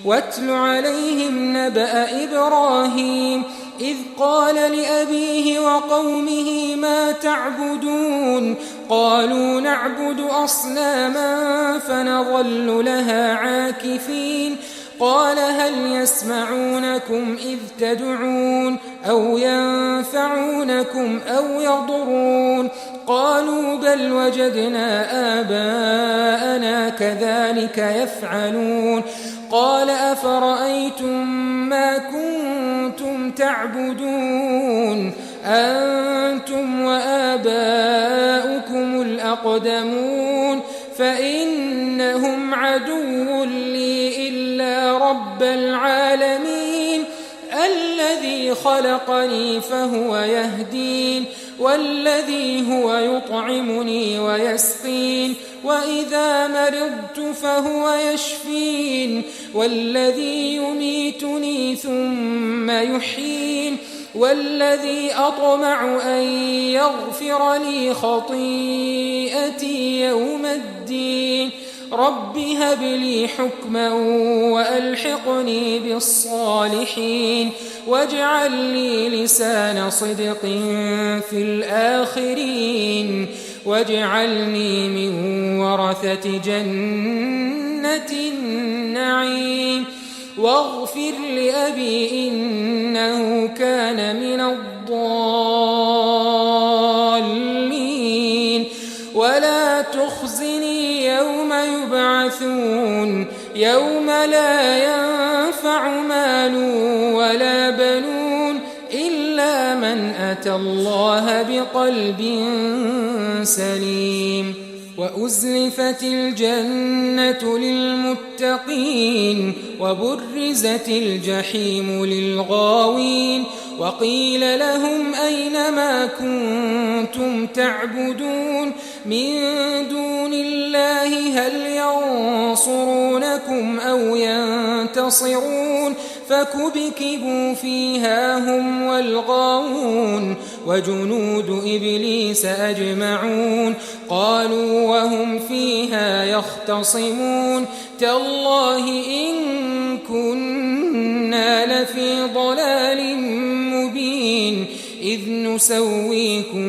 واتل عليهم نبأ إبراهيم إذ قال لأبيه وقومه ما تعبدون قالوا نعبد أصناما فنظل لها عاكفين قال هل يسمعونكم إذ تدعون أو ينفعونكم أو يضرون قالوا بل وجدنا آباءنا كذلك يفعلون قال أفرأيتم ما كنتم تعبدون أنتم وآباؤكم الأقدمون فإنهم عدو لي إلا رب العالمين الذي خلقني فهو يهدين والذي هو يطعمني ويسقين وإذا مرضت فهو يشفين والذي يميتني ثم يحيين والذي أطمع أن يغفر لي خطيئتي يوم الدين رب هب لي حكما وألحقني بالصالحين واجعل لي لسان صدق في الآخرين واجعلني من ورثة جنة النعيم واغفر لأبي إنه كان من الضالين ولا تخزني يوم يبعثون يوم لا ينفع مال ولا بنون إلا من أتى الله بقلب سليم وأزلفت الجنة للمتقين وبرزت الجحيم للغاوين وقيل لهم أين ما كنتم تعبدون من دون الله هل ينصرونكم أو ينتصرون فكبكبوا فيها هم والغاوون وجنود إبليس أجمعون قالوا وهم فيها يختصمون تالله إن كنا لفي ضلال مبين إذ نسويكم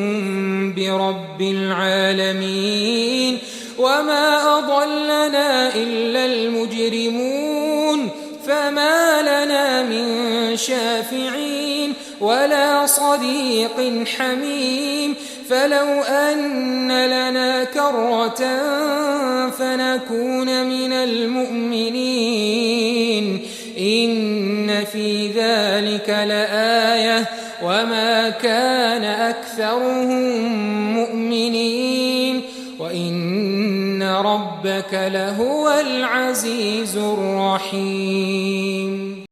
برب العالمين وما أضلنا إلا المجرمون فما لنا من شافعين ولا صديق حميم فلو أن لنا كرة فنكون من المؤمنين إن في ذلك لآية وما كان أكثرهم مؤمنين وإن ربك لهو العزيز الرحيم.